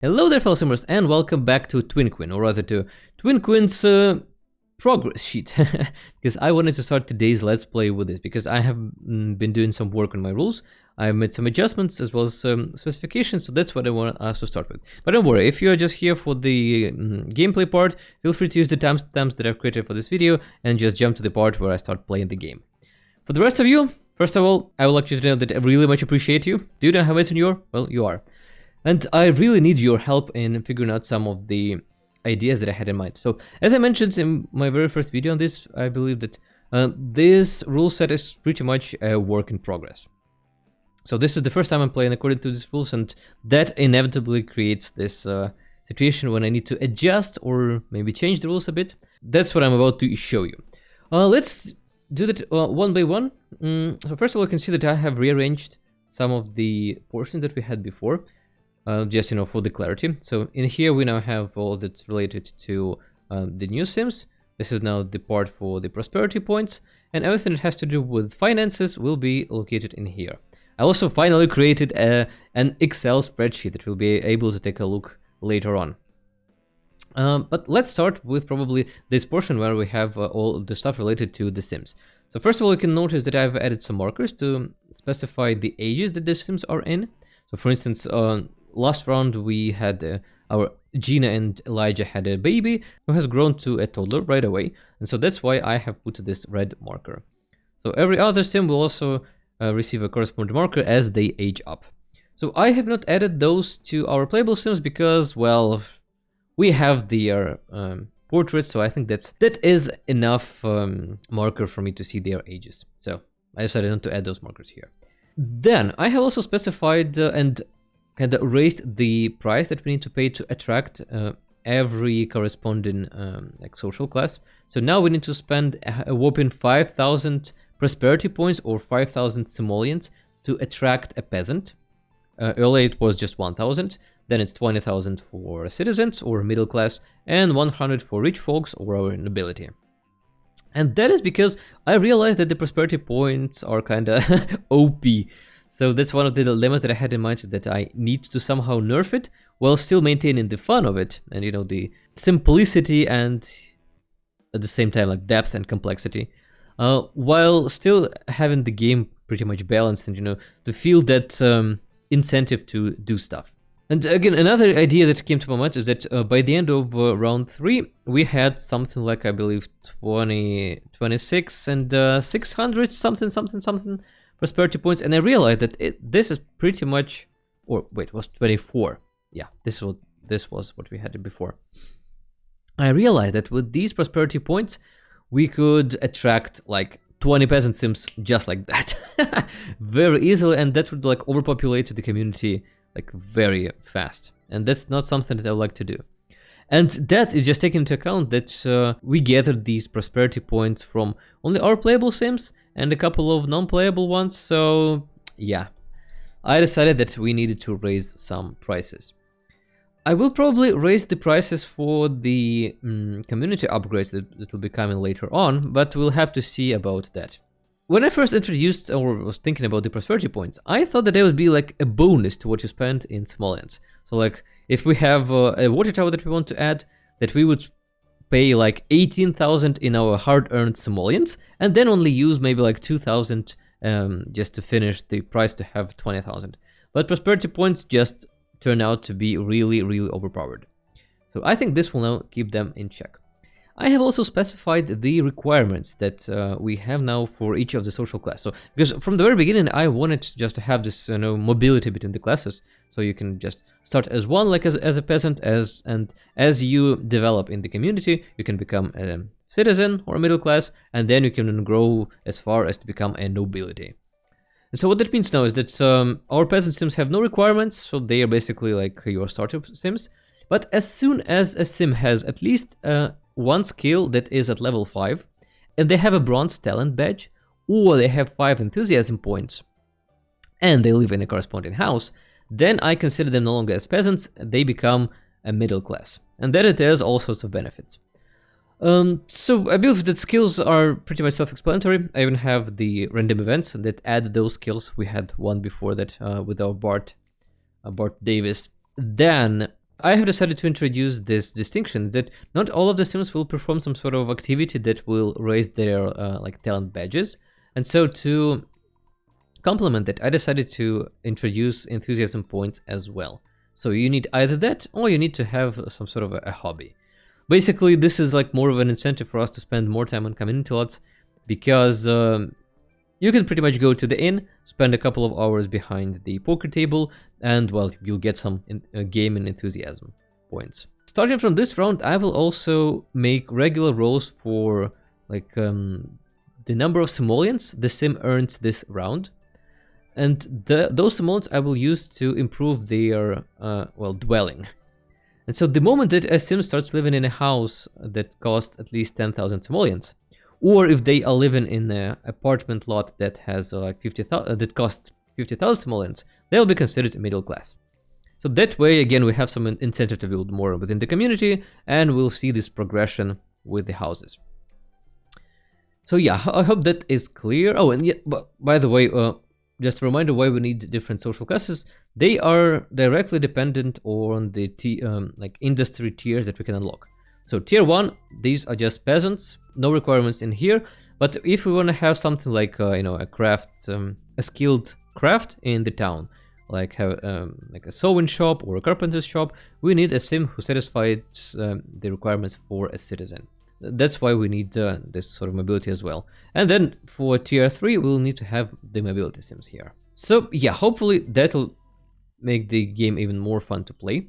Hello there, fellow simmers, and welcome back to Twin Queen, or rather to Twin Queen's progress sheet. Because I wanted to start today's Let's Play with this, because I have been doing some work on my rules. I've made some adjustments as well as some specifications, so that's what I want us to start with. But don't worry, if you're just here for the gameplay part, feel free to use the timestamps that I've created for this video and just jump to the part where I start playing the game. For the rest of you, first of all, I would like you to know that I really much appreciate you. Do you know how amazing you are? Well, you are. And I really need your help in figuring out some of the ideas that I had in mind. So, as I mentioned in my very first video on this, I believe that this rule set is pretty much a work in progress. So this is the first time I'm playing according to these rules, and that inevitably creates this situation when I need to adjust or maybe change the rules a bit. That's what I'm about to show you. Let's do that one by one. So first of all, you can see that I have rearranged some of the portions that we had before. Just, for the clarity. So in here we now have all that's related to the new sims. This is now the part for the prosperity points, and everything that has to do with finances will be located in here. I also finally created an Excel spreadsheet that we'll be able to take a look later on. But let's start with probably this portion where we have all the stuff related to the sims. So first of all, you can notice that I've added some markers to specify the ages that the sims are in. So for instance, last round we had our Gina and Elijah had a baby who has grown to a toddler right away, and so that's why I have put this red marker. So every other sim will also receive a corresponding marker as they age up. So I have not added those to our playable sims because, well, we have their portraits, so I think that is enough marker for me to see their ages. So I decided not to add those markers here. Then I have also specified and kind of raised the price that we need to pay to attract every corresponding like social class. So now we need to spend a whopping 5,000 prosperity points or 5,000 simoleons to attract a peasant. Earlier it was just 1,000, then it's 20,000 for citizens or middle class, and 100 for rich folks or our nobility. And that is because I realized that the prosperity points are kind of OP. So that's one of the dilemmas that I had in mind, that I need to somehow nerf it while still maintaining the fun of it and, the simplicity and at the same time like depth and complexity, while still having the game pretty much balanced and, to feel that incentive to do stuff. And again, another idea that came to my mind is that by the end of round 3, we had something like, I believe, 26 and 600 something prosperity points, and I realized that this is pretty much, or wait, it was 24. Yeah, this was what we had before. I realized that with these prosperity points, we could attract like 20 peasant sims just like that, very easily, and that would like overpopulate the community like very fast, and that's not something that I would like to do. And that is just taking into account that we gathered these prosperity points from only our playable sims and a couple of non-playable ones, so yeah, I decided that we needed to raise some prices. I will probably raise the prices for the community upgrades that will be coming later on, but we'll have to see about that. When I first introduced or was thinking about the prosperity points, I thought that they would be like a bonus to what you spend in simoleons. So like, if we have a water tower that we want to add, that we would pay like 18,000 in our hard-earned simoleons, and then only use maybe like 2,000 just to finish the price to have 20,000. But prosperity points just turn out to be really, really overpowered. So I think this will now keep them in check. I have also specified the requirements that we have now for each of the social class. So because from the very beginning I wanted just to have this mobility between the classes, so you can just start as one, like as a peasant, and as you develop in the community, you can become a citizen or a middle class, and then you can grow as far as to become a nobility. And so what that means now is that our peasant sims have no requirements, so they are basically like your starter sims. But as soon as a sim has at least one skill that is at level 5, and they have a bronze talent badge, or they have 5 enthusiasm points, and they live in a corresponding house, then I consider them no longer as peasants, they become a middle class. And then it has all sorts of benefits. So I believe that skills are pretty much self-explanatory. I even have the random events that add those skills. We had one before that with our Bart Davis. Then I have decided to introduce this distinction that not all of the Sims will perform some sort of activity that will raise their like talent badges. And so to complement that, I decided to introduce enthusiasm points as well. So you need either that or you need to have some sort of a hobby. Basically, this is like more of an incentive for us to spend more time on community lots, because you can pretty much go to the inn, spend a couple of hours behind the poker table, and well, you'll get some gaming enthusiasm points. Starting from this round, I will also make regular rolls for like the number of simoleons the sim earns this round. And those simoleons I will use to improve their, well, dwelling. And so the moment that a sim starts living in a house that costs at least 10,000 simoleons, or if they are living in an apartment lot that has like 50,000, that costs 50,000 simoleons, they'll be considered middle class. So that way, again, we have some incentive to build more within the community, and we'll see this progression with the houses. So yeah, I hope that is clear. Oh, and yeah, by the way, just a reminder why we need different social classes. They are directly dependent on the like industry tiers that we can unlock. So tier 1, these are just peasants, no requirements in here. But if we want to have something like you know, a craft, a skilled craft in the town, like have like a sewing shop or a carpenter's shop, we need a sim who satisfies the requirements for a citizen. That's why we need this sort of mobility as well. And then for tier 3, we'll need to have the mobility sims here. So yeah, hopefully that'll make the game even more fun to play.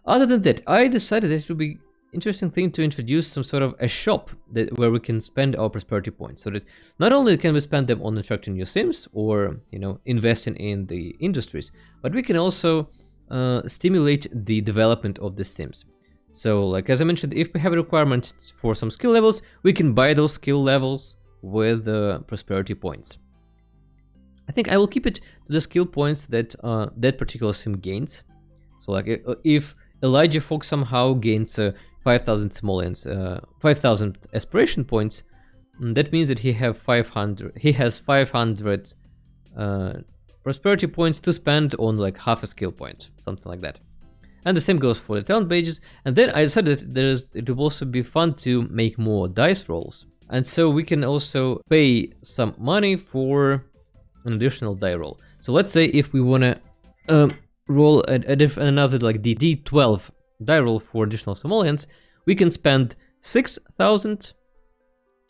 Other than that, I decided that it would be interesting thing to introduce some sort of a shop where we can spend our prosperity points, so that not only can we spend them on attracting new sims or, you know, investing in the industries, but we can also stimulate the development of the sims. So like as I mentioned, if we have a requirement for some skill levels, we can buy those skill levels with prosperity points. I think I will keep it to the skill points that that particular sim gains. So like if Elijah Fox somehow gains 5,000 simoleons, 5,000 aspiration points, that means that he has 500 prosperity points to spend on like half a skill point, something like that. And the same goes for the talent pages. And then I decided that it will also be fun to make more dice rolls. And so we can also pay some money for an additional die roll. So let's say if we want to roll another like D12 die roll for additional simoleons, we can spend 6,000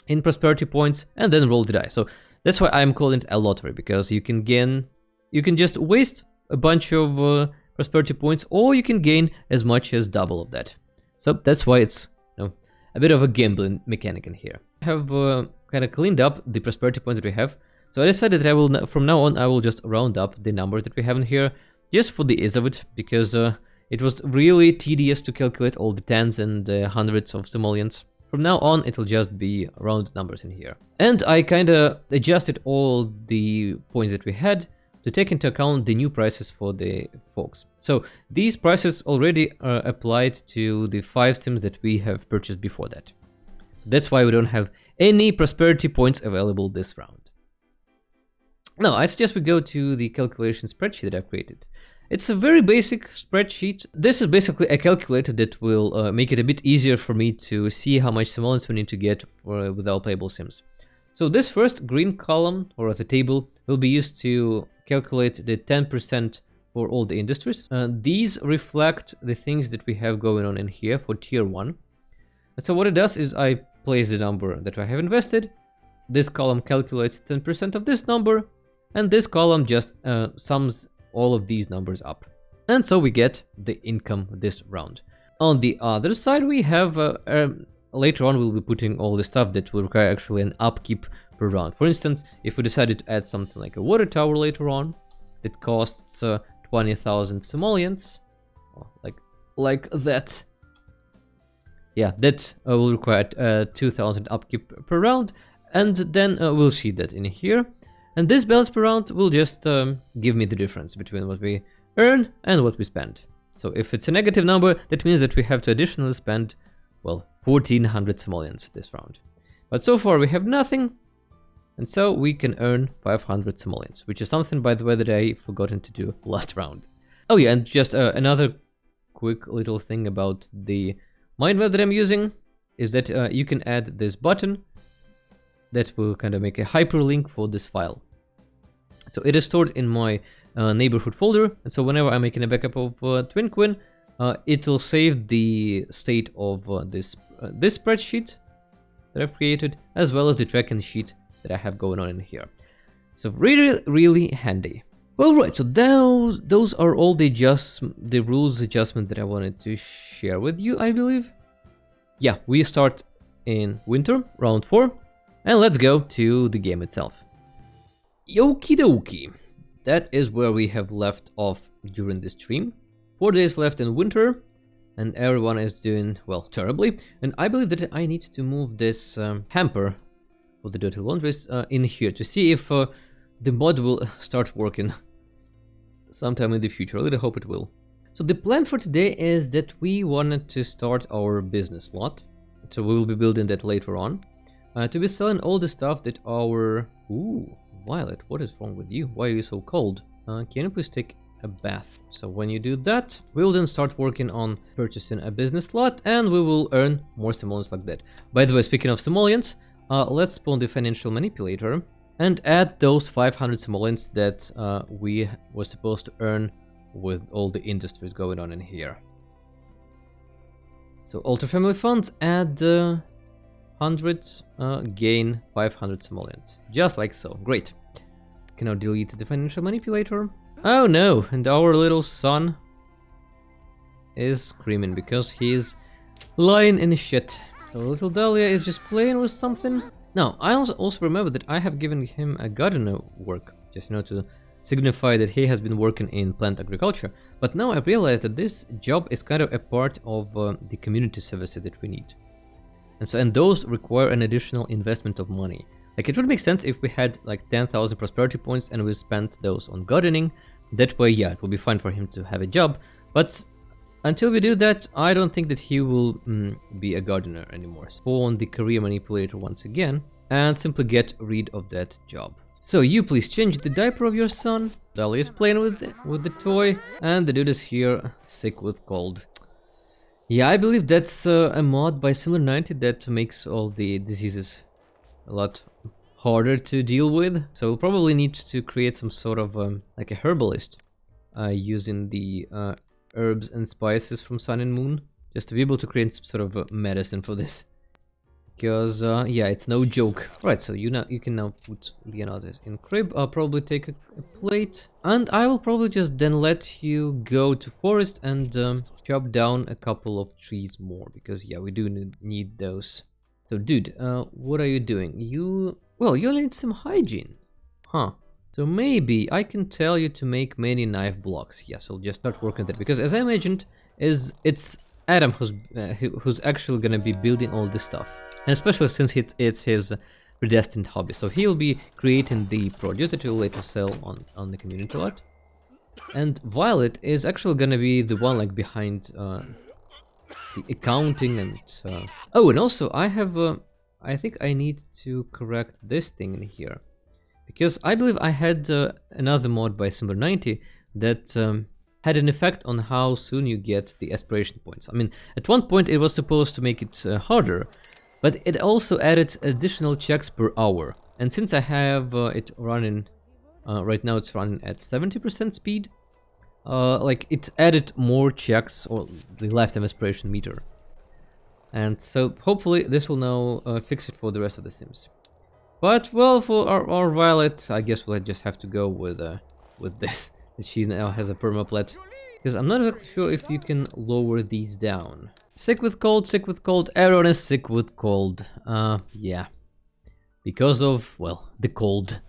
in prosperity points and then roll the die. So that's why I'm calling it a lottery, because you can just waste a bunch of prosperity points, or you can gain as much as double of that. So that's why it's, you know, a bit of a gambling mechanic in here. I have kind of cleaned up the prosperity points that we have. So I decided that I will, from now on, I will just round up the numbers that we have in here, just for the ease of it, because it was really tedious to calculate all the tens and hundreds of simoleons. From now on, it'll just be round numbers in here. And I kind of adjusted all the points that we had to take into account the new prices for the folks. So these prices already are applied to the 5 sims that we have purchased before that. That's why we don't have any prosperity points available this round. Now, I suggest we go to the calculation spreadsheet that I've created. It's a very basic spreadsheet. This is basically a calculator that will make it a bit easier for me to see how much simoleons we need to get with our playable sims. So this first green column, or the table, will be used to calculate the 10% for all the industries. These reflect the things that we have going on in here for tier 1. And so what it does is I place the number that I have invested. This column calculates 10% of this number, and this column just sums all of these numbers up. And so we get the income this round. On the other side, we have later on we'll be putting all the stuff that will require actually an upkeep per round. For instance, if we decided to add something like a water tower later on that costs 20,000 simoleons, like that. Yeah, that will require 2,000 upkeep per round, and then we'll see that in here. And this balance per round will just give me the difference between what we earn and what we spend. So if it's a negative number, that means that we have to additionally spend, well, 1,400 simoleons this round. But so far we have nothing, and so we can earn 500 simoleons, which is something, by the way, that I forgotten to do last round. Oh yeah, and just another quick little thing about the mind map that I'm using is that you can add this button that will kind of make a hyperlink for this file. So it is stored in my neighborhood folder, and so whenever I'm making a backup of TwinQuin, it will save the state of this spreadsheet that I've created, as well as the tracking sheet that I have going on in here. So really handy. Well, right, so those are all the rules adjustment that I wanted to share with you, I believe. Yeah, we start in winter, round 4, and let's go to the game itself. Okie dokie. That is where we have left off during the stream. 4 days left in winter, and everyone is doing, well, terribly. And I believe that I need to move this hamper for the dirty laundries in here to see if the mod will start working sometime in the future. I really hope it will. So the plan for today is that we wanted to start our business lot. So we will be building that later on. To be selling all the stuff that our... Ooh, Violet, what is wrong with you? Why are you so cold? Can you please take a bath? So when you do that, we will then start working on purchasing a business lot, and we will earn more simoleons like that. By the way, speaking of simoleons, let's spawn the financial manipulator and add those 500 simoleons that we were supposed to earn with all the industries going on in here. So alter family funds, add hundreds, gain 500 simoleons. Just like so. Great. Can now delete the financial manipulator. Oh no, and our little son is screaming because he's lying in shit. So little Dahlia is just playing with something. Now, I also remember that I have given him a gardener work, just, you know, to signify that he has been working in plant agriculture. But now I realize that this job is kind of a part of the community services that we need. And those require an additional investment of money. Like, it would make sense if we had like 10,000 prosperity points and we spent those on gardening. That way, yeah, it will be fine for him to have a job. But until we do that, I don't think that he will be a gardener anymore. Spawn the career manipulator once again and simply get rid of that job. So you please change the diaper of your son. Dahlia is playing with the toy, and the dude is here sick with cold. Yeah, I believe that's a mod by Similar90 that makes all the diseases a lot harder to deal with. So we'll probably need to create some sort of like a herbalist using the herbs and spices from Sun and Moon, just to be able to create some sort of medicine for this. Because yeah, it's no joke. Right, so you can now put Leonardo's in crib. I'll probably take a plate, and I will probably just then let you go to forest and chop down a couple of trees more, because yeah, we do need those. So dude, what are you doing? Well, you need some hygiene, huh? So maybe I can tell you to make many knife blocks. Yes, I'll just start working on that, because as I mentioned, it's Adam who's actually gonna be building all this stuff. And especially since it's his predestined hobby. So he'll be creating the produce that he'll later sell on the community lot. And Violet is actually gonna be the one like behind the accounting and... Oh, and also I have... I think I need to correct this thing in here. Because I believe I had another mod by Similar90 that had an effect on how soon you get the aspiration points. I mean, at one point it was supposed to make it harder, but it also added additional checks per hour. And since I have it running, right now it's running at 70% speed, like it added more checks, or the lifetime aspiration meter. And so hopefully this will now fix it for the rest of the Sims. But well, for our Violet, I guess we'll just have to go with this, that she now has a permaplet. Because I'm not exactly sure if you can lower these down. Sick with cold, everyone is sick with cold. Yeah. Because of, well, the cold.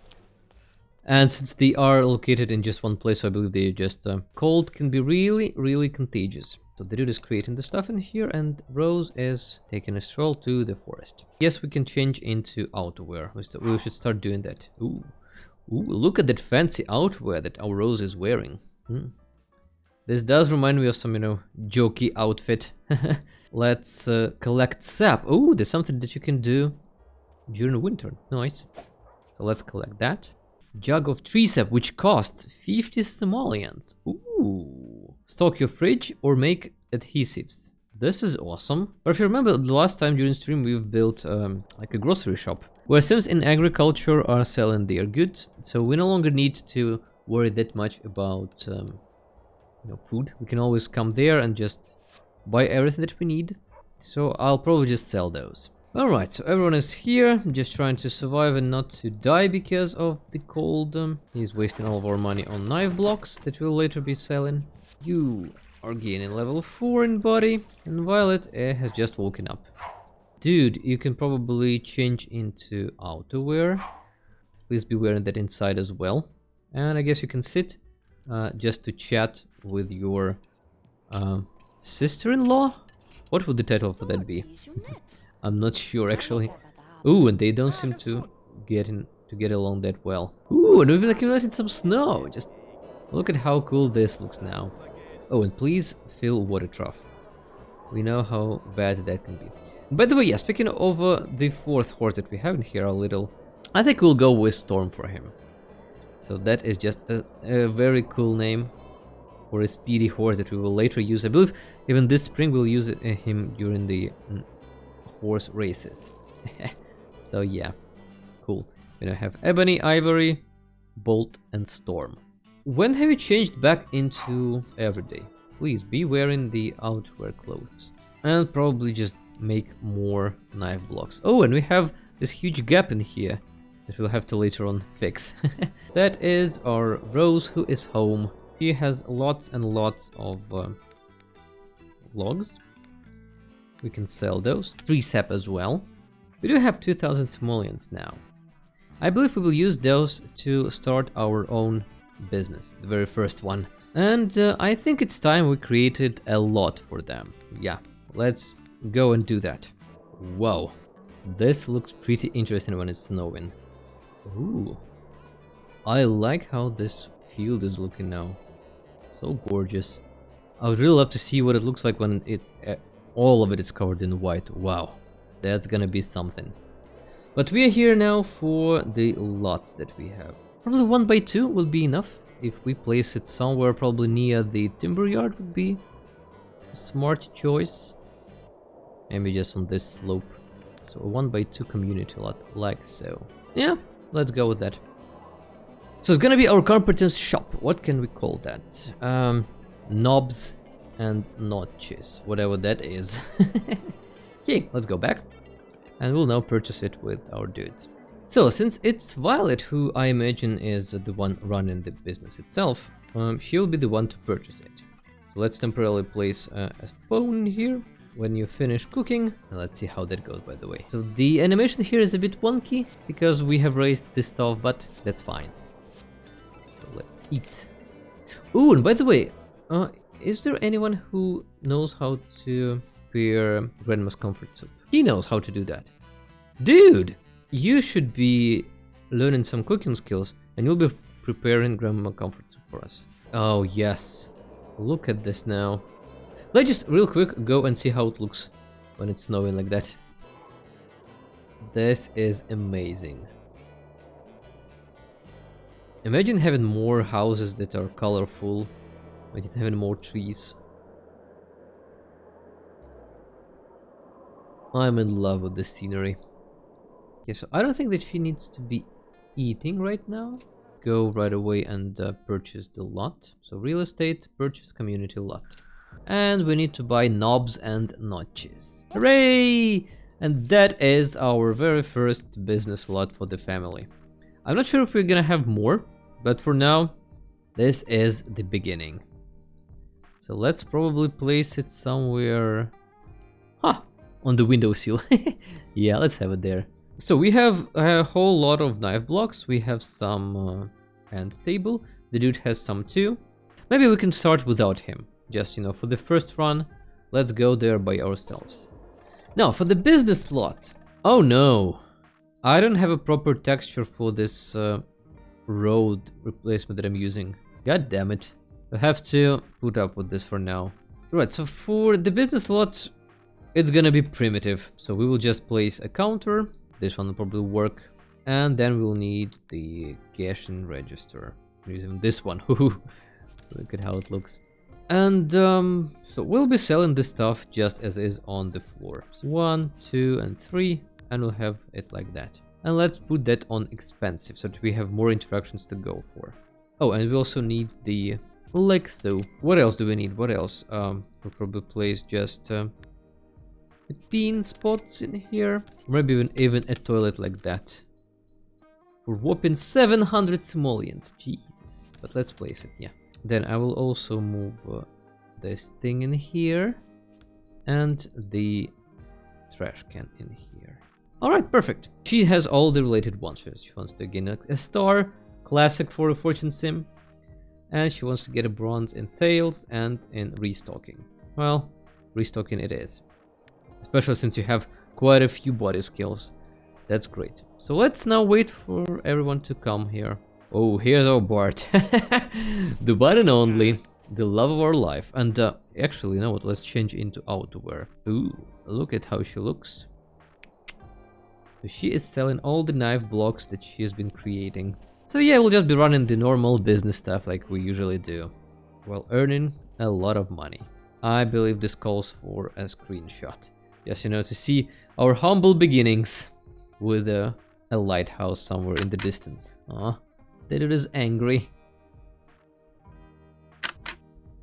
And since they are located in just one place, I believe they just... cold can be really, really contagious. So the dude is creating the stuff in here, and Rose is taking a stroll to the forest. Yes, we can change into outerwear. We should start doing that. Ooh, look at that fancy outerwear that our Rose is wearing. This does remind me of some, you know, jokey outfit. Let's collect sap. Oh, there's something that you can do during winter. Nice. So let's collect that. Jug of tree sap, which costs 50 simoleons. Ooh. Stock your fridge or make adhesives. This is awesome. But if you remember, the last time during stream we've built like a grocery shop where Sims in agriculture are selling their goods, so we no longer need to worry that much about food. We can always come there and just buy everything that we need. So I'll probably just sell those. Alright, so everyone is here, just trying to survive and not to die because of the cold. He's wasting all of our money on knife blocks that we'll later be selling. You are gaining level 4 in body, and Violet has just woken up. Dude, you can probably change into outerwear. Please be wearing that inside as well. And I guess you can sit just to chat with your sister-in-law? What would the title for that be? I'm not sure actually. Ooh, and they don't seem to get along that well. Ooh, and we've been accumulating some snow. Just look at how cool this looks now. Oh, and please fill water trough. We know how bad that can be. By the way, yeah, speaking of the fourth horse that we have in here, I think we'll go with Storm for him. So that is just a very cool name for a speedy horse that we will later use. I believe even this spring we'll use him during the horse races. So yeah, cool. We now have Ebony, Ivory, Bolt, and Storm. When have you changed back into everyday? Please be wearing the outwear clothes. And probably just make more knife blocks. Oh, and we have this huge gap in here that we'll have to later on fix. That is our Rose, who is home. She has lots and lots of logs. We can sell those. 3 sap as well. We do have 2000 simoleons now. I believe we will use those to start our own business, the very first one. And I think it's time we created a lot for them. Yeah, let's go and do that. Whoa, this looks pretty interesting when it's snowing. Ooh, I like how this field is looking now. So gorgeous. I would really love to see what it looks like when it's all of it is covered in white. Wow, that's gonna be something. But we are here now for the lots that we have. Probably 1 by 2 will be enough. If we place it somewhere probably near the timber yard would be a smart choice. Maybe just on this slope. So a 1 by 2 community lot, like so. Yeah, let's go with that. So it's gonna be our competence shop. What can we call that? Knobs and notches, whatever that is. Okay, let's go back. And we'll now purchase it with our dudes. So, since it's Violet, who I imagine is the one running the business itself, she'll be the one to purchase it. So let's temporarily place a phone here. When you finish cooking, let's see how that goes, by the way. So the animation here is a bit wonky because we have raised this stuff, but that's fine. So let's eat. Ooh, and by the way, is there anyone who knows how to prepare Grandma's comfort soup? He knows how to do that. Dude, you should be learning some cooking skills and you'll be preparing Grandma comfort soup for us. Oh yes, look at this now. Let's just real quick go and see how it looks when it's snowing like that. This is amazing. Imagine having more houses that are colorful. Imagine having more trees. I'm in love with this scenery. Okay, so I don't think that she needs to be eating right now. Go right away and purchase the lot. So real estate, purchase community lot. And we need to buy knobs and notches. Hooray! And that is our very first business lot for the family. I'm not sure if we're gonna have more, but for now, this is the beginning. So let's probably place it somewhere... on the windowsill. Yeah, let's have it there. So we have a whole lot of knife blocks. We have some end table. The dude has some too. Maybe we can start without him. Just, you know, for the first run, let's go there by ourselves. Now, for the business lot. Oh no, I don't have a proper texture for this road replacement that I'm using. God damn it. I have to put up with this for now. Right, so for the business lot, it's gonna be primitive. So we will just place a counter. This one will probably work. And then we'll need the cash and register. I'm using this one. Look at how it looks. And so we'll be selling this stuff just as is on the floor. So 1, 2, and 3, and we'll have it like that. And let's put that on expensive so that we have more interactions to go for. Oh, and we also need the like so. What else do we need? What else? We'll probably place just the bean spots in here. Maybe even a toilet like that. For whopping 700 simoleons. Jesus. But let's place it, yeah. Then I will also move this thing in here. And the trash can in here. Alright, perfect. She has all the related ones. She wants to gain a star. Classic for a fortune sim. And she wants to get a bronze in sales and in restocking. Well, restocking it is. Especially since you have quite a few body skills. That's great. So let's now wait for everyone to come here. Oh, here's our Bart. The one and only. The love of our life. And actually, you know what? Let's change into outerwear. Ooh, look at how she looks. So she is selling all the knife blocks that she has been creating. So yeah, we'll just be running the normal business stuff like we usually do, while earning a lot of money. I believe this calls for a screenshot. Just, you know, to see our humble beginnings with a lighthouse somewhere in the distance. Aw, that it is angry.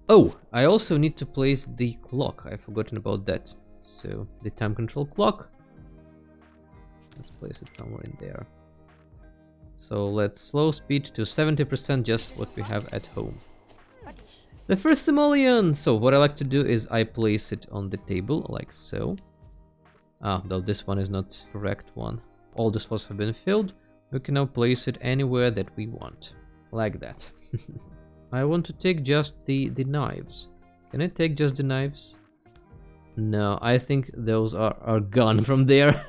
Oh, I also need to place the clock. I've forgotten about that. So, the time control clock. Let's place it somewhere in there. So let's slow speed to 70%, just what we have at home. The first simoleon! So what I like to do is I place it on the table, like so. Ah, though this one is not correct one. All the slots have been filled. We can now place it anywhere that we want. Like that. I want to take just the knives. Can I take just the knives? No, I think those are gone from there.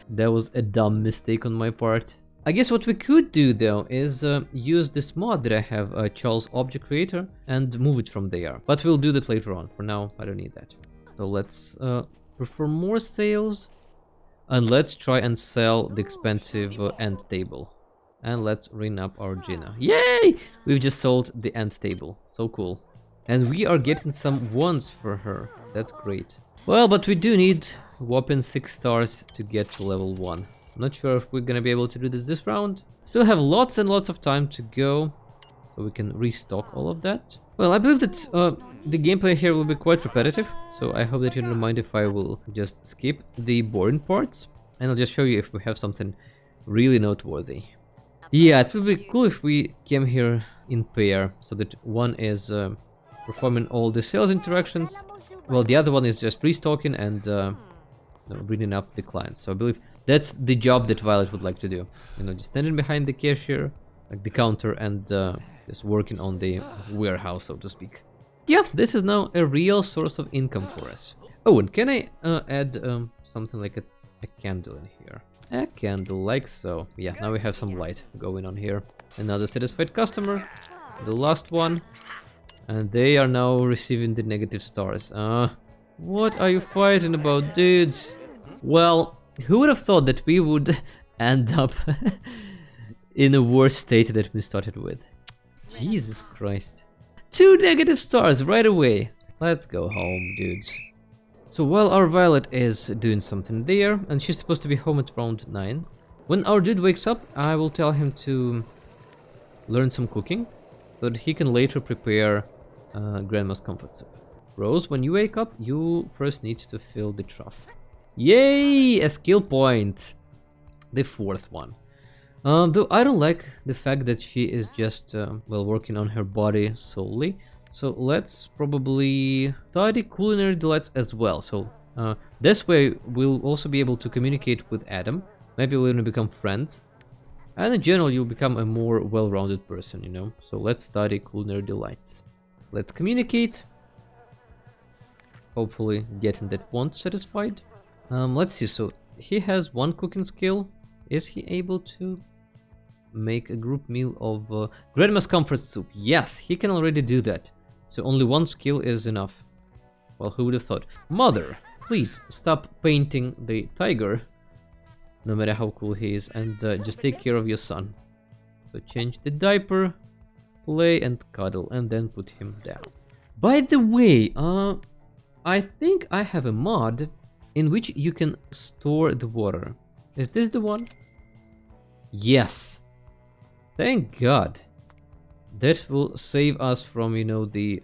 That was a dumb mistake on my part. I guess what we could do though is use this mod that I have, Charles Object Creator, and move it from there. But we'll do that later on. For now, I don't need that. So let's perform more sales. And let's try and sell the expensive end table. And let's ring up our Gina. Yay! We've just sold the end table. So cool. And we are getting some wands for her. That's great. Well, but we do need whopping 6 stars to get to level 1. I'm not sure if we're gonna be able to do this round. Still have lots and lots of time to go, so we can restock all of that. Well, I believe that the gameplay here will be quite repetitive, so I hope that you don't mind if I will just skip the boring parts, and I'll just show you if we have something really noteworthy. Yeah, it would be cool if we came here in pair, so that one is performing all the sales interactions, while the other one is just restocking and reading up the clients. So I believe that's the job that Violet would like to do. You know, just standing behind the cashier, like the counter, and just working on the warehouse, so to speak. Yeah, this is now a real source of income for us. Oh, and can I add something like a candle in here? A candle, like so. Yeah, now we have some light going on here. Another satisfied customer. The last one. And they are now receiving the negative stars. What are you fighting about, dudes? Well, who would have thought that we would end up in a worse state that we started with? Jesus Christ. 2 negative stars right away. Let's go home, dudes. So while our Violet is doing something there, and she's supposed to be home at around 9, when our dude wakes up, I will tell him to learn some cooking, so that he can later prepare Grandma's comfort soup. Rose, when you wake up, you first need to fill the trough. Yay! A skill point! The 4th one. Though I don't like the fact that she is just, well, working on her body solely. So let's probably study culinary delights as well. So this way we'll also be able to communicate with Adam. Maybe we'll even become friends. And in general, you'll become a more well-rounded person, you know. So let's study culinary delights. Let's communicate. Hopefully getting that want satisfied. Let's see, so he has 1 cooking skill. Is he able to make a group meal of Grandma's comfort soup? Yes, he can already do that. So only 1 skill is enough. Well, who would have thought? Mother, please stop painting the tiger, no matter how cool he is, and just take care of your son. So change the diaper, play and cuddle, and then put him down. By the way, I think I have a mod in which you can store the water. Is this the one? Yes. Thank God. That will save us from, you know, the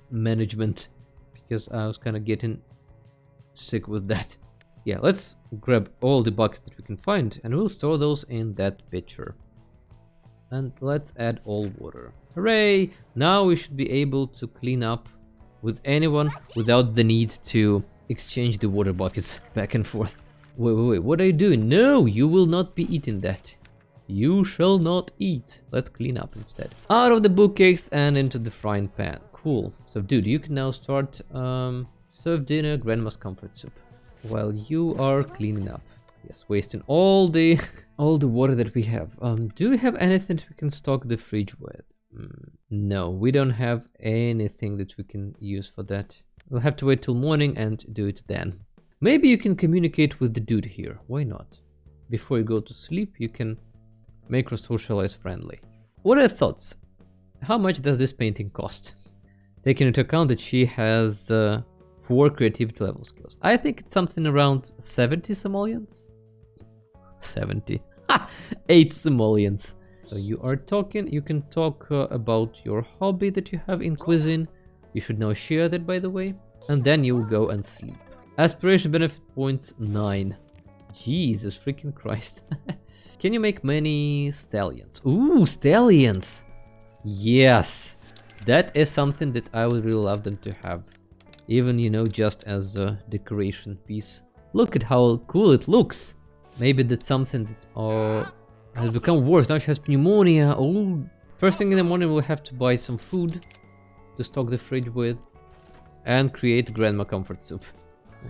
management, because I was kind of getting sick with that. Yeah, let's grab all the buckets that we can find and we'll store those in that pitcher. And let's add all water. Hooray! Now we should be able to clean up with anyone without the need to exchange the water buckets back and forth. Wait, what are you doing? No, you will not be eating that. You shall not eat. Let's clean up instead. Out of the bookcase and into the frying pan. Cool. So dude, you can now start serve dinner, grandma's comfort soup, while you are cleaning up. Yes, wasting all the water that we have. Do we have anything that we can stock the fridge with? No, we don't have anything that we can use for that. We'll have to wait till morning and do it then. Maybe you can communicate with the dude here. Why not? Before you go to sleep, you can make her socialize friendly. What are your thoughts? How much does this painting cost? Taking into account that she has 4 creativity level skills. I think it's something around 70 simoleons. 70. 8 simoleons. So you are talking, you can talk about your hobby that you have in cuisine. You should now share that, by the way. And then you will go and sleep. Aspiration benefit points 9. Jesus freaking Christ. Can you make many stallions? Ooh, stallions! Yes! That is something that I would really love them to have. Even, you know, just as a decoration piece. Look at how cool it looks! Maybe that's something that has become worse. Now she has pneumonia. Oh, first thing in the morning we'll have to buy some food to stock the fridge with. And create grandma comfort soup.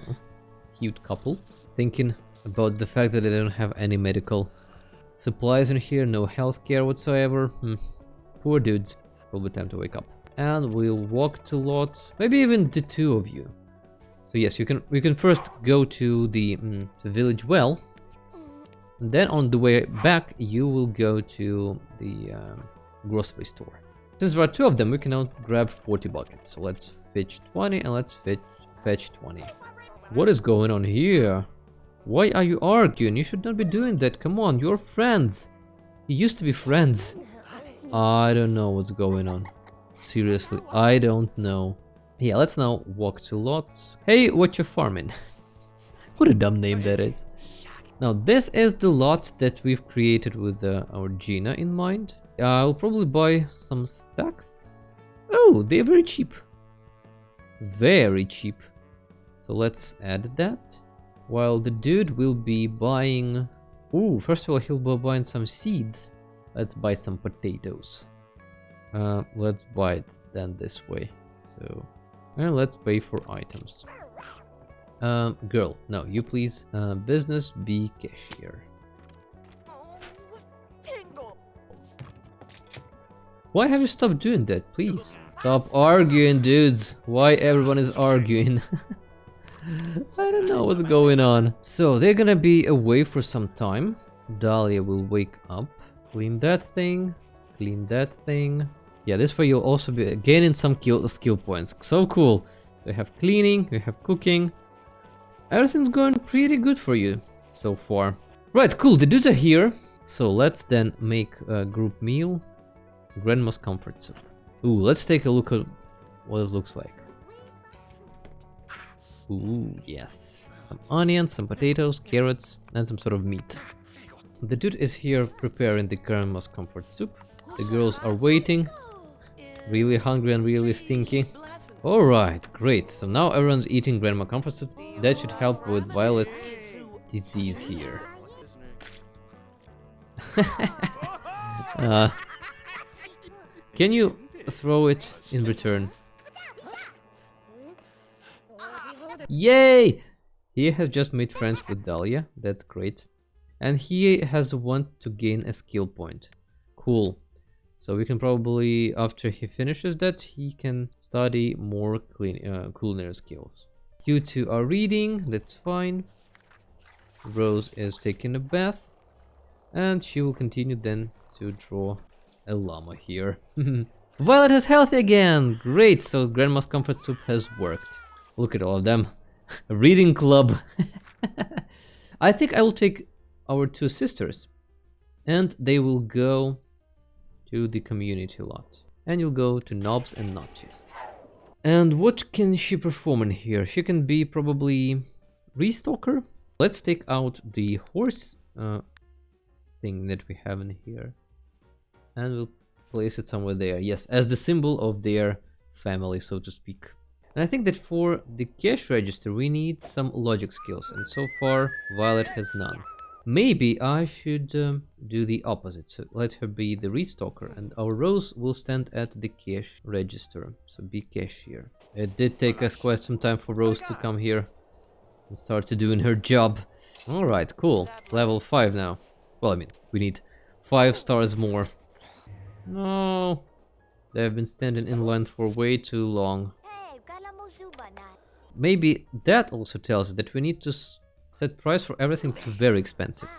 Oh, cute couple. Thinking about the fact that they don't have any medical supplies in here, no healthcare whatsoever. Poor dudes. Will be time to wake up. And we'll walk to lot. Maybe even the 2 of you. So yes, we can first go to the village well. And then on the way back, you will go to the grocery store. Since there are 2 of them, we can now grab 40 buckets. So let's fetch 20 and let's fetch 20. What is going on here? Why are you arguing? You should not be doing that. Come on, you're friends. You used to be friends. I don't know what's going on. Seriously, I don't know. Yeah, let's now walk to lot. Hey, what you farming? What a dumb name that is. Now, this is the lot that we've created with our Gina in mind. I'll probably buy some stacks. Oh, they're very cheap. Very cheap. So let's add that. While the dude will be buying... Ooh, first of all, he'll be buying some seeds. Let's buy some potatoes. Let's buy it then this way. So, and let's pay for items. Girl, no, you please. Business, be cashier. Why have you stopped doing that, please? Stop arguing, dudes. Why everyone is arguing? I don't know what's going on. So, they're gonna be away for some time. Dahlia will wake up. Clean that thing. Clean that thing. Yeah, this way you'll also be gaining some skill points. So cool. We have cleaning, we have cooking. Everything's going pretty good for you so far. Right, cool. The dudes are here. So let's then make a group meal. Grandma's comfort soup. Ooh, let's take a look at what it looks like. Ooh, yes. Some onions, some potatoes, carrots, and some sort of meat. The dude is here preparing the grandma's comfort soup. The girls are waiting. Really hungry and really stinky. Alright, great. So now everyone's eating grandma comfort soup. That should help with Violet's disease here. Can you throw it in return? Yay! He has just made friends with Dahlia. That's great. And he has want to gain a skill point. Cool. So we can probably, after he finishes that, he can study more culinary skills. You 2 are reading, that's fine. Rose is taking a bath. And she will continue then to draw a llama here. Violet is healthy again! Great, so Grandma's comfort soup has worked. Look at all of them. A reading club. I think I will take our two sisters. And they will go to the community lot. And you'll go to knobs and notches. And what can she perform in here? She can be probably Restocker. Let's take out the horse thing that we have in here. And we'll place it somewhere there. Yes, as the symbol of their family, so to speak. And I think that for the cash register we need some logic skills. And so far Violet has none. Maybe I should do the opposite. So let her be the Restocker. And our Rose will stand at the cash register. So be cashier. It did take us quite some time for Rose to come here and start to doing her job. Alright, cool. Level 5 now. Well, I mean, we need 5 stars more. No, they've been standing in line for way too long. Maybe that also tells us that we need to set price for everything to very expensive.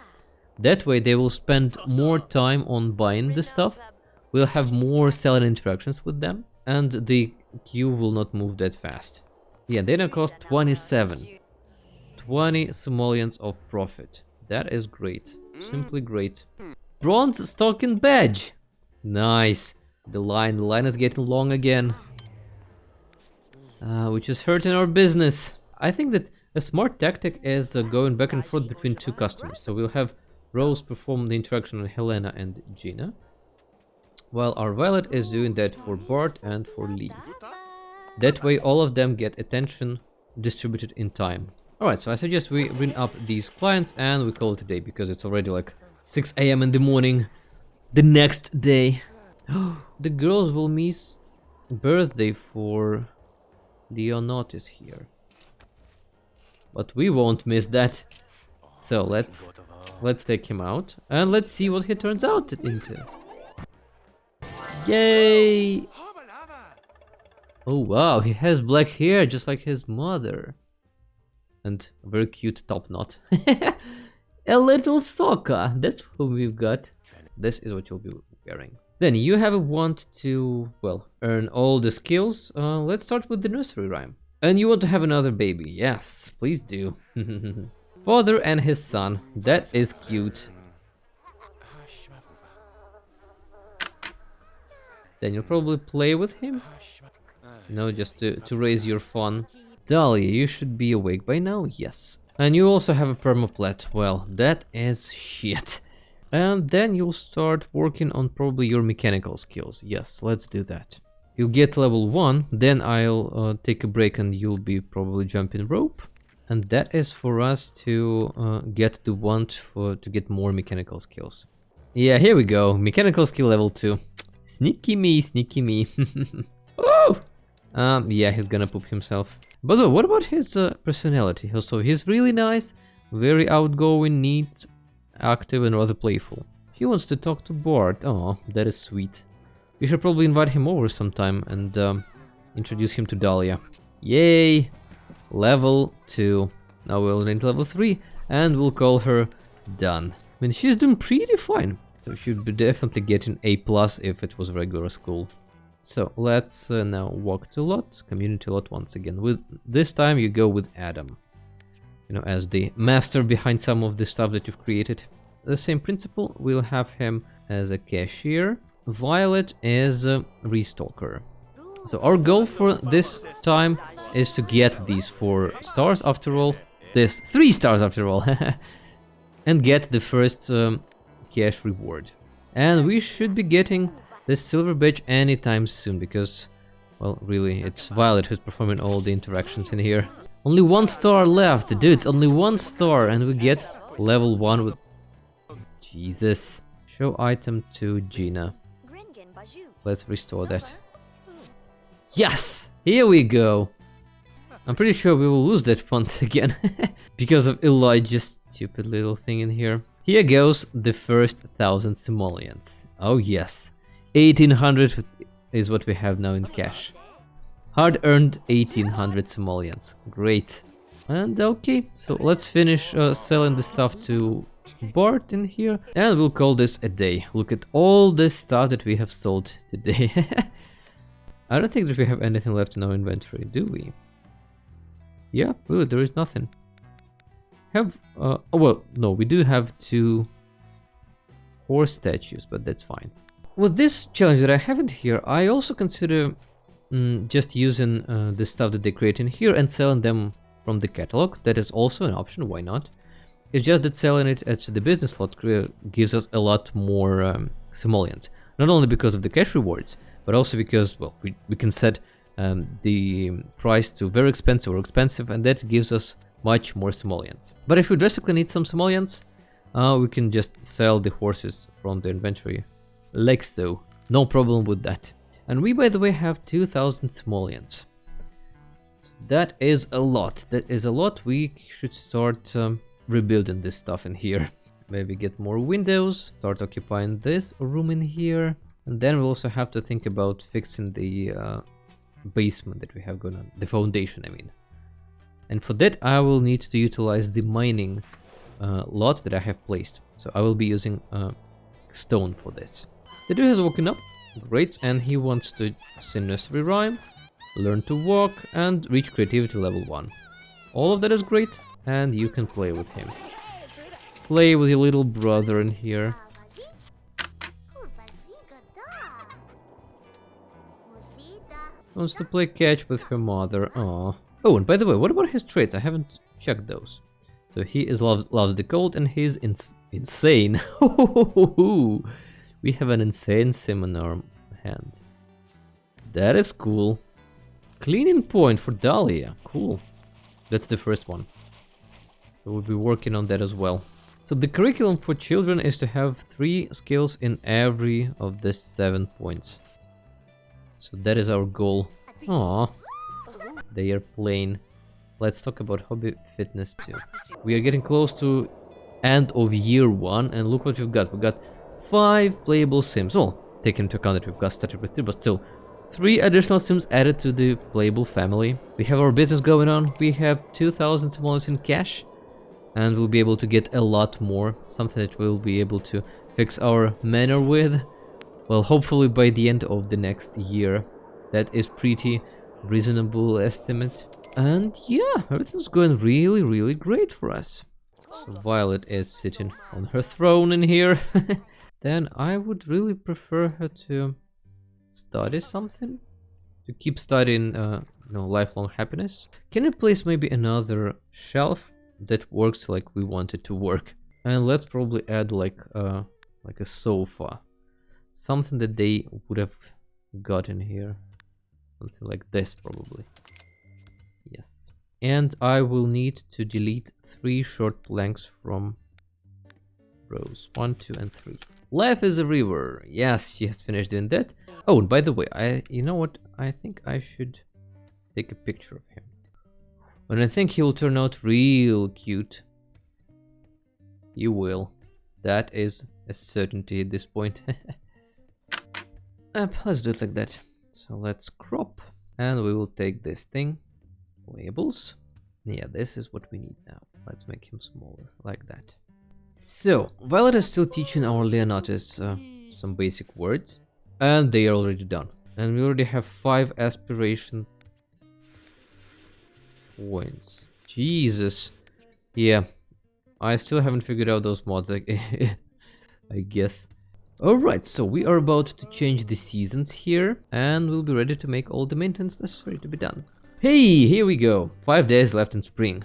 That way they will spend more time on buying the stuff, we'll have more selling interactions with them, and the queue will not move that fast. Yeah, they now cost 27. 20 simoleons of profit. That is great. Simply great. Bronze stocking badge! Nice. The line is getting long again. Which is hurting our business. I think that a smart tactic is going back and forth between two customers. So we'll have Rose perform the interaction on Helena and Gina, while our Violet is doing that for Bart and for Lee. That way all of them get attention distributed in time. Alright, so I suggest we bring up these clients and we call it a day, because it's already like 6 AM in the morning. The next day. The girls will miss birthday for Leonotis here. But we won't miss that. So let's take him out and let's see what he turns out into. Yay! Oh wow, he has black hair just like his mother. And a very cute top knot. A little Sokka, that's what we've got. This is what you'll be wearing. Then you have a want to, well, earn all the skills. Let's start with the nursery rhyme. And you want to have another baby. Yes, please do. Father and his son. That is cute. Then you'll probably play with him. You know, just to raise your fun. Dahlia, you should be awake by now. Yes. And you also have a permaplat. Well, that is shit. And then you'll start working on probably your mechanical skills. Yes, let's do that. You'll get level 1, then I'll take a break and you'll be probably jumping rope. And that is for us to get the want to get more mechanical skills. Yeah, here we go. Mechanical skill level 2. Sneaky me, sneaky me. Oh! Yeah, he's gonna poop himself. By the way, what about his personality? So he's really nice, very outgoing, neat, active and rather playful. He wants to talk to Bart. Oh, that is sweet. We should probably invite him over sometime and introduce him to Dahlia. Yay! Level 2. Now we'll need level 3 and we'll call her done. I mean, she's doing pretty fine. So she'd be definitely getting A+ if it was regular school. So let's now walk to lot, community lot once again. With this time you go with Adam. You know, as the master behind some of the stuff that you've created. The same principle, we'll have him as a cashier. Violet as a restocker. So our goal for this time is to get these 4 stars after all. This 3 stars after all. And get the first cash reward. And we should be getting this silver badge anytime soon because, well, really, it's Violet who's performing all the interactions in here. Only 1 star left, dude, only 1 star and we get level 1 with... Jesus. Show item to Gina. Let's restore that. Yes! Here we go! I'm pretty sure we will lose that once again. Because of Elijah's stupid little thing in here. Here goes the first 1000 simoleons. Oh yes. 1800 is what we have now in cash. Hard-earned 1800 simoleons. Great. And okay, so let's finish selling the stuff to Bart in here. And we'll call this a day. Look at all this stuff that we have sold today. I don't think that we have anything left in our inventory, do we? Yeah, really, there is nothing. Have, oh well, no, we do have 2 horse statues, but that's fine. With this challenge that I have in here, I also consider just using the stuff that they create in here and selling them from the catalog. That is also an option, why not? It's just that selling it at the business slot gives us a lot more simoleons. Not only because of the cash rewards, but also because, well, we can set the price to very expensive or expensive, and that gives us much more simoleons. But if we drastically need some simoleons, we can just sell the horses from the inventory, like so. No problem with that. And we, by the way, have 2,000 simoleons. So that is a lot. That is a lot. We should start rebuilding this stuff in here. Maybe get more windows, start occupying this room in here. And then we'll also have to think about fixing the basement that we have going on. The foundation, I mean. And for that, I will need to utilize the mining lot that I have placed. So I will be using stone for this. The dude has woken up. Great, and he wants to sing nursery rhyme, learn to walk, and reach creativity level 1. All of that is great, and you can play with him. Play with your little brother in here. Wants to play catch with her mother. Aww. Oh, and by the way, what about his traits? I haven't checked those. So he loves the cold, and he's insane. We have an insane sim in our hands. That is cool. Cleaning point for Dahlia. Cool. That's the first one. So we'll be working on that as well. So the curriculum for children is to have 3 skills in every of the 7 points. So that is our goal. Aww. They are playing. Let's talk about hobby fitness too. We are getting close to end of year 1, and look what we've got. We've got 5 playable sims. Well, take into account that we've got started with 2, but still 3 additional sims added to the playable family. We have our business going on. We have 2,000 simoleons in cash, and we'll be able to get a lot more. Something that we'll be able to fix our manor with. Well, hopefully by the end of the next year. That is pretty reasonable estimate. And yeah, everything's going really, really great for us. So Violet is sitting on her throne in here. Then I would really prefer her to study something. To keep studying, lifelong happiness. Can you place maybe another shelf that works like we want it to work? And let's probably add like a sofa. Something that they would have got in here. Something like this probably. Yes. And I will need to delete 3 short planks from rows 1, 2, and 3. Life is a river. Yes, she has finished doing that. Oh, and by the way, you know what? I think I should take a picture of him. And I think he will turn out real cute. He will. That is a certainty at this point. Let's do it like that. So let's crop. And we will take this thing. Labels. Yeah, this is what we need now. Let's make him smaller, like that. So, Violet is still teaching our Leonatus some basic words, and they are already done. And we already have 5 aspiration points. Jesus. Yeah, I still haven't figured out those mods, I guess. Alright, so we are about to change the seasons here, and we'll be ready to make all the maintenance necessary to be done. Hey, here we go. 5 days left in spring.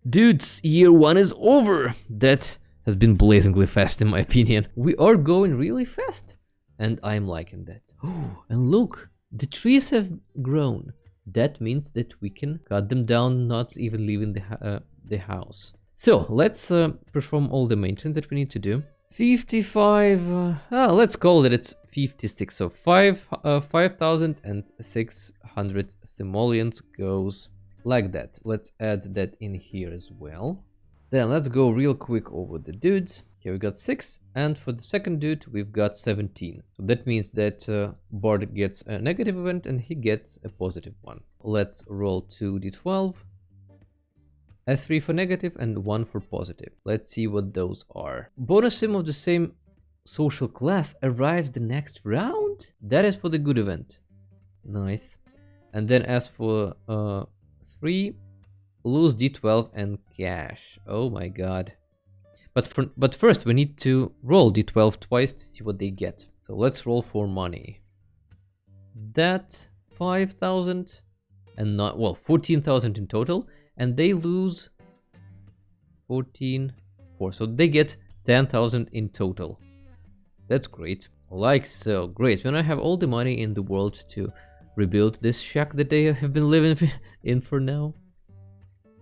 Dudes, year 1 is over! That has been blazingly fast in my opinion. We are going really fast, and I'm liking that. Oh, and look, the trees have grown. That means that we can cut them down, not even leaving the house. So, let's perform all the maintenance that we need to do. 55, let's call it it's 56, so 5,600 simoleons goes like that. Let's add that in here as well. Then let's go real quick over the dudes. Here we got 6, and for the second dude we've got 17. So that means that Bard gets a negative event and he gets a positive one. Let's roll 2d12. A 3 for negative and 1 for positive. Let's see what those are. Bonus sim of the same social class arrives the next round? That is for the good event. Nice. And then as for 3, lose D12 and cash. Oh my god. But first we need to roll D12 twice to see what they get. So let's roll for money. That 5,000 and not, well, 14,000 in total, and they lose 14, 4. So they get 10,000 in total. That's great. Like so. Great. When I have all the money in the world to rebuild this shack that they have been living in for now.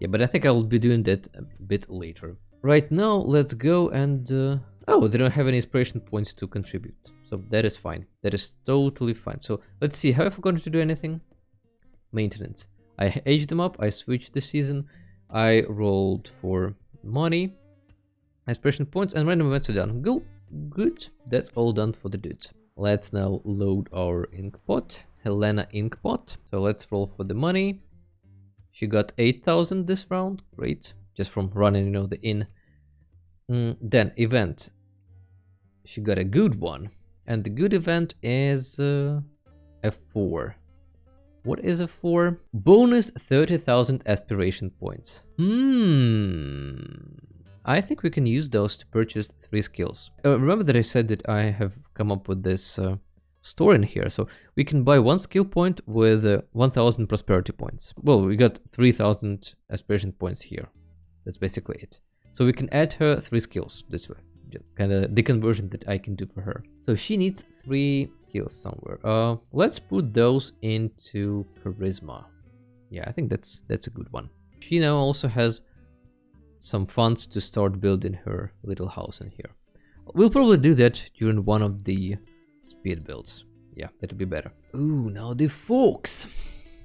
Yeah, but I think I'll be doing that a bit later. Right now, let's go and... oh, they don't have any inspiration points to contribute. So that is fine. That is totally fine. So let's see. Have I forgotten to do anything? Maintenance. I aged them up. I switched the season. I rolled for money. Inspiration points and random events are done. Go. Good. That's all done for the dudes. Let's now load our ink pot. Helena ink pot. So let's roll for the money. She got 8,000 this round. Great. Just from running, you know, the inn. Then event. She got a good one. And the good event is a 4. What is a 4? Bonus 30,000 aspiration points. I think we can use those to purchase 3 skills. Remember that I said that I have come up with this store in here. So we can buy 1 skill point with 1,000 prosperity points. Well, we got 3,000 aspiration points here. That's basically it. So we can add her 3 skills. That's kind of the conversion that I can do for her. So she needs 3 skills somewhere. Let's put those into charisma. Yeah, I think that's a good one. She now also has some funds to start building her little house in here. We'll probably do that during one of the speed builds. Yeah, that'll be better. Ooh, now the folks.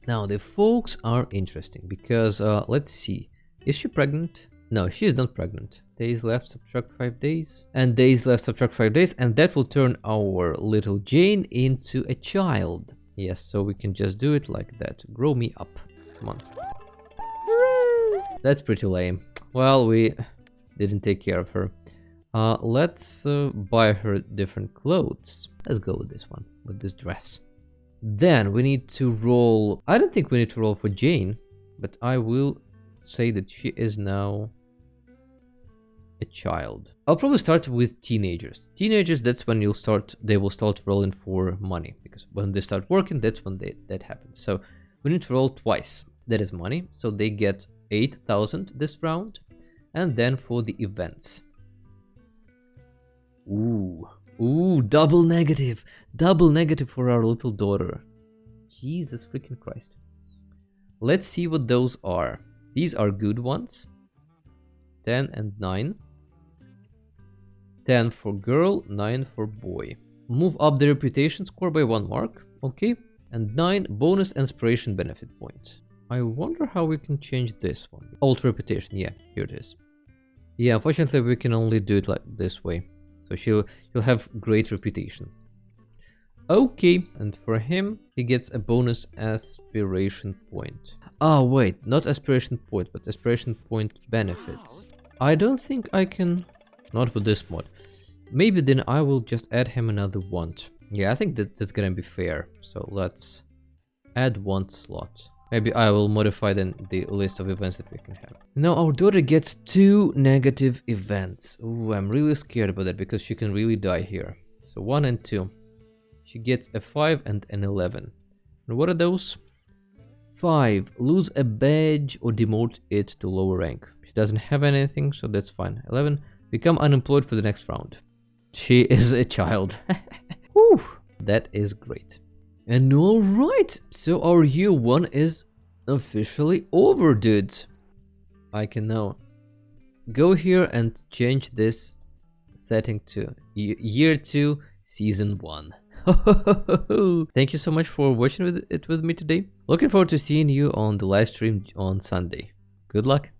Now the folks are interesting because let's see. Is she pregnant? No, she is not pregnant. Days left, subtract 5 days. And days left, subtract 5 days. And that will turn our little Jane into a child. Yes, so we can just do it like that. Grow me up. Come on. That's pretty lame. Well, we didn't take care of her. Let's buy her different clothes. Let's go with this one, with this dress. Then we need to roll... I don't think we need to roll for Jane, but I will say that she is now a child. I'll probably start with teenagers. Teenagers, that's when they will start rolling for money, because when they start working, that's when that happens. So we need to roll twice. That is money. So they get 8,000 this round. And then for the events. Ooh, double negative. Double negative for our little daughter. Jesus freaking Christ. Let's see what those are. These are good ones. 10 and 9. 10 for girl, 9 for boy. Move up the reputation score by 1 mark. Okay. And 9 bonus inspiration benefit point. I wonder how we can change this one. Alt reputation, yeah, here it is. Yeah, unfortunately we can only do it like this way. So she'll have great reputation. Okay, and for him, he gets a bonus aspiration point. Oh wait, not aspiration point, but aspiration point benefits. I don't think I can... Not for this mod. Maybe then I will just add him another want. Yeah, I think that's gonna be fair. So let's add want slot. Maybe I will modify then the list of events that we can have. Now our daughter gets 2 negative events. Ooh, I'm really scared about that because she can really die here. So 1 and 2. She gets a 5 and an 11. And what are those? 5. Lose a badge or demote it to lower rank. She doesn't have anything, so that's fine. 11. Become unemployed for the next round. She is a child. Whew, that is great. And alright, so our year 1 is officially over, dudes. I can now go here and change this setting to year 2, season 1. Thank you so much for watching it with me today. Looking forward to seeing you on the live stream on Sunday. Good luck.